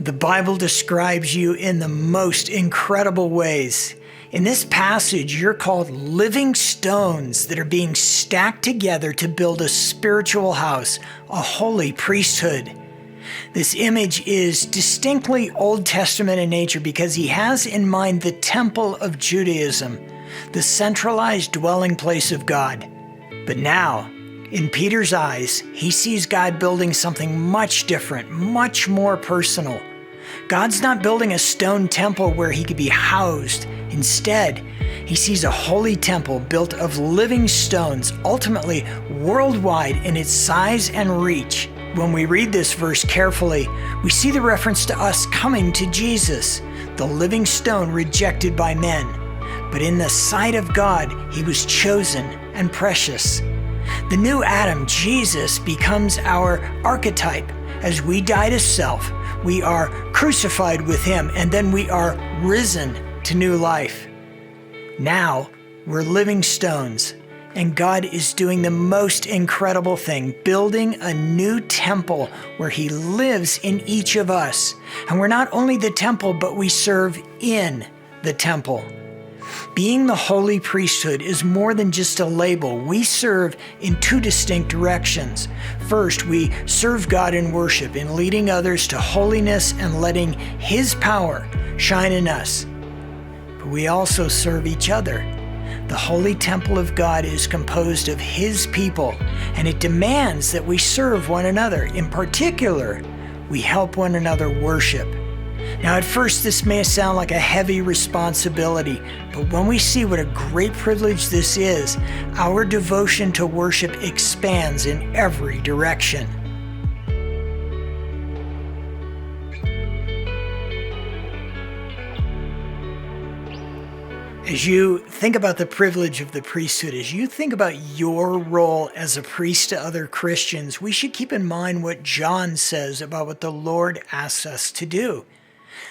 The Bible describes you in the most incredible ways. In this passage, you're called living stones that are being stacked together to build a spiritual house, a holy priesthood. This image is distinctly Old Testament in nature because he has in mind the temple of Judaism, the centralized dwelling place of God. But now, in Peter's eyes, he sees God building something much different, much more personal. God's not building a stone temple where he could be housed. Instead, he sees a holy temple built of living stones, ultimately worldwide in its size and reach. When we read this verse carefully, we see the reference to us coming to Jesus, the living stone rejected by men. But in the sight of God, he was chosen and precious. The new Adam, Jesus, becomes our archetype. As we die to self, we are crucified with him, and then we are risen to new life. Now, we're living stones, and God is doing the most incredible thing, building a new temple where he lives in each of us. And we're not only the temple, but we serve in the temple. Being the holy priesthood is more than just a label. We serve in two distinct directions. First, we serve God in worship, in leading others to holiness and letting his power shine in us. But we also serve each other. The holy temple of God is composed of his people, and it demands that we serve one another. In particular, we help one another worship. Now, at first, this may sound like a heavy responsibility, but when we see what a great privilege this is, our devotion to worship expands in every direction. As you think about the privilege of the priesthood, as you think about your role as a priest to other Christians, we should keep in mind what John says about what the Lord asks us to do.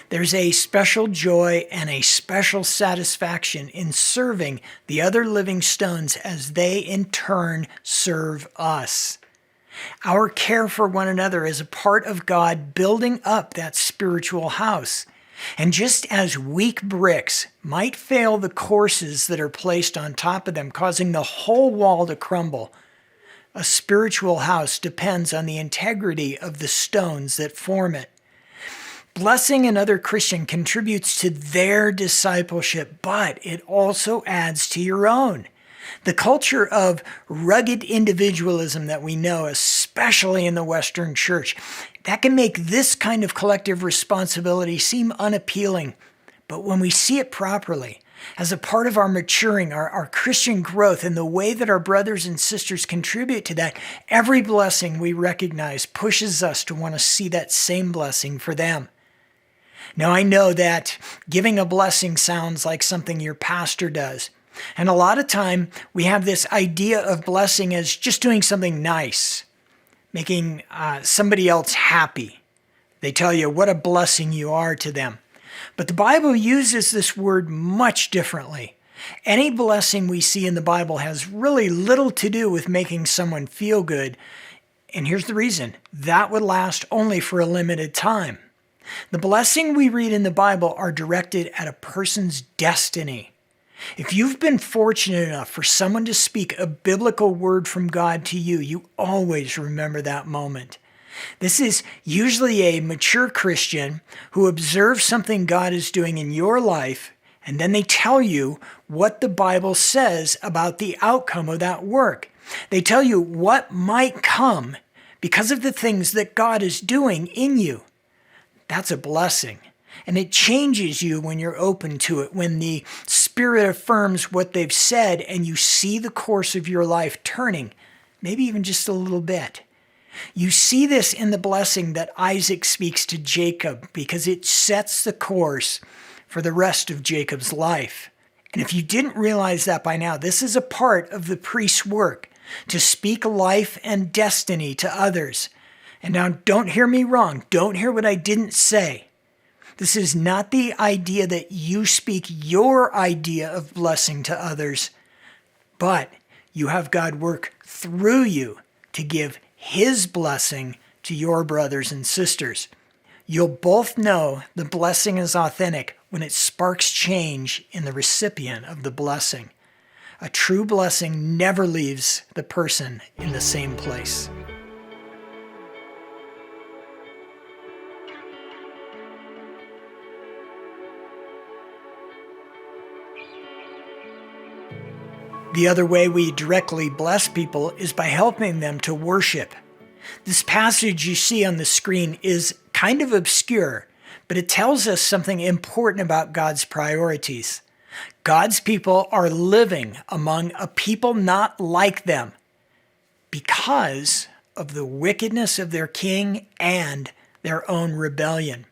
There's a special joy and a special satisfaction in serving the other living stones as they in turn serve us. Our care for one another is a part of God building up that spiritual house. And just as weak bricks might fail the courses that are placed on top of them, causing the whole wall to crumble, a spiritual house depends on the integrity of the stones that form it. Blessing another Christian contributes to their discipleship, but it also adds to your own. The culture of rugged individualism that we know, especially in the Western church, that can make this kind of collective responsibility seem unappealing. But when we see it properly, as a part of our maturing, our Christian growth, and the way that our brothers and sisters contribute to that, every blessing we recognize pushes us to want to see that same blessing for them. Now, I know that giving a blessing sounds like something your pastor does. And a lot of time, we have this idea of blessing as just doing something nice, making somebody else happy. They tell you what a blessing you are to them. But the Bible uses this word much differently. Any blessing we see in the Bible has really little to do with making someone feel good. And here's the reason. That would last only for a limited time. The blessing we read in the Bible are directed at a person's destiny. If you've been fortunate enough for someone to speak a biblical word from God to you, you always remember that moment. This is usually a mature Christian who observes something God is doing in your life, and then they tell you what the Bible says about the outcome of that work. They tell you what might come because of the things that God is doing in you. That's a blessing. And it changes you when you're open to it, when the Spirit affirms what they've said and you see the course of your life turning, maybe even just a little bit. You see this in the blessing that Isaac speaks to Jacob because it sets the course for the rest of Jacob's life. And if you didn't realize that by now, this is a part of the priest's work, to speak life and destiny to others. And now don't hear me wrong. Don't hear what I didn't say. This is not the idea that you speak your idea of blessing to others, but you have God work through you to give his blessing to your brothers and sisters. You'll both know the blessing is authentic when it sparks change in the recipient of the blessing. A true blessing never leaves the person in the same place. The other way we directly bless people is by helping them to worship. This passage you see on the screen is kind of obscure, but it tells us something important about God's priorities. God's people are living among a people not like them because of the wickedness of their king and their own rebellion.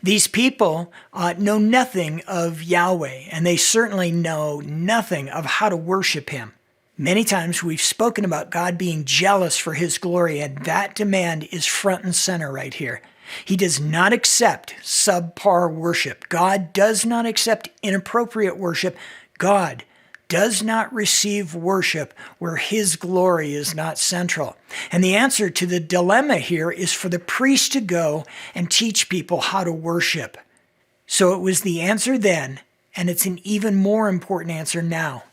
These people know nothing of Yahweh, and they certainly know nothing of how to worship him. Many times we've spoken about God being jealous for his glory, and that demand is front and center right here. He does not accept subpar worship. God does not accept inappropriate worship. God does not receive worship where his glory is not central. And the answer to the dilemma here is for the priest to go and teach people how to worship. So it was the answer then, and it's an even more important answer now.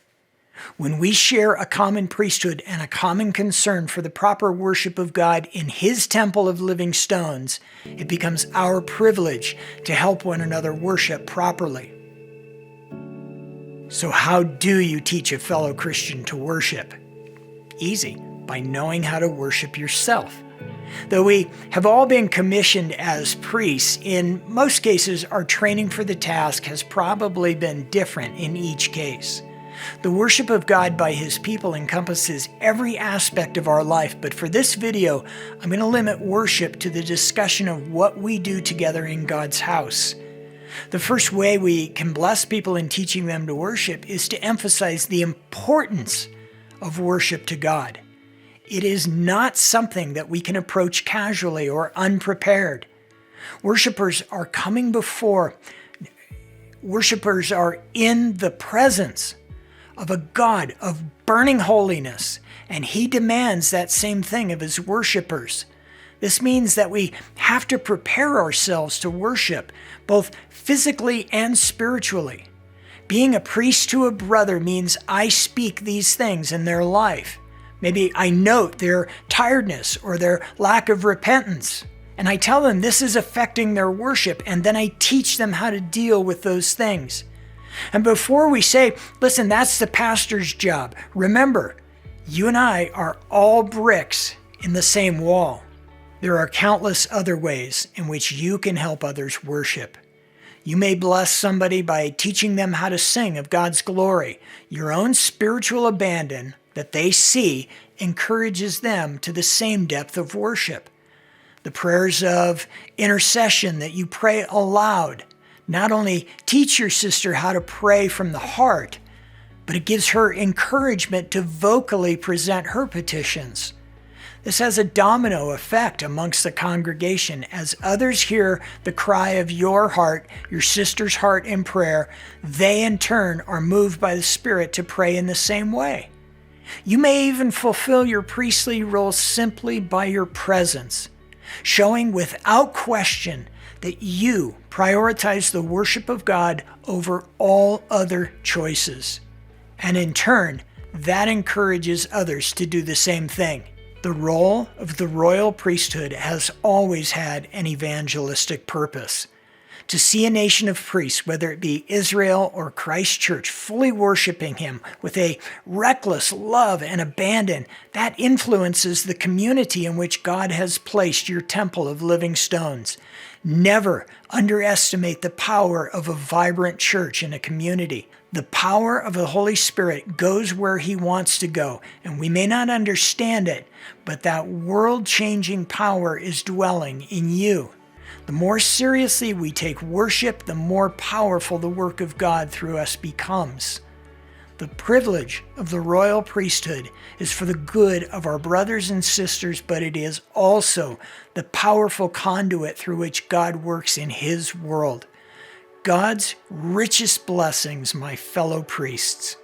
When we share a common priesthood and a common concern for the proper worship of God in his temple of living stones, it becomes our privilege to help one another worship properly. So how do you teach a fellow Christian to worship? Easy, by knowing how to worship yourself. Though we have all been commissioned as priests, in most cases our training for the task has probably been different in each case. The worship of God by his people encompasses every aspect of our life, but for this video, I'm going to limit worship to the discussion of what we do together in God's house. The first way we can bless people in teaching them to worship is to emphasize the importance of worship to God. It is not something that we can approach casually or unprepared. Worshipers are in the presence of a God of burning holiness, and he demands that same thing of his worshipers. This means that we have to prepare ourselves to worship, both physically and spiritually. Being a priest to a brother means I speak these things in their life. Maybe I note their tiredness or their lack of repentance, and I tell them this is affecting their worship, and then I teach them how to deal with those things. And before we say, listen, that's the pastor's job, remember, you and I are all bricks in the same wall. There are countless other ways in which you can help others worship. You may bless somebody by teaching them how to sing of God's glory. Your own spiritual abandon that they see encourages them to the same depth of worship. The prayers of intercession that you pray aloud not only teach your sister how to pray from the heart, but it gives her encouragement to vocally present her petitions. This has a domino effect amongst the congregation. As others hear the cry of your heart, your sister's heart in prayer, they in turn are moved by the Spirit to pray in the same way. You may even fulfill your priestly role simply by your presence, showing without question that you prioritize the worship of God over all other choices. And in turn, that encourages others to do the same thing. The role of the royal priesthood has always had an evangelistic purpose. To see a nation of priests, whether it be Israel or Christ Church, fully worshiping him with a reckless love and abandon, that influences the community in which God has placed your temple of living stones. Never underestimate the power of a vibrant church in a community. The power of the Holy Spirit goes where he wants to go, and we may not understand it, but that world-changing power is dwelling in you. The more seriously we take worship, the more powerful the work of God through us becomes. The privilege of the royal priesthood is for the good of our brothers and sisters, but it is also the powerful conduit through which God works in his world. God's richest blessings, my fellow priests.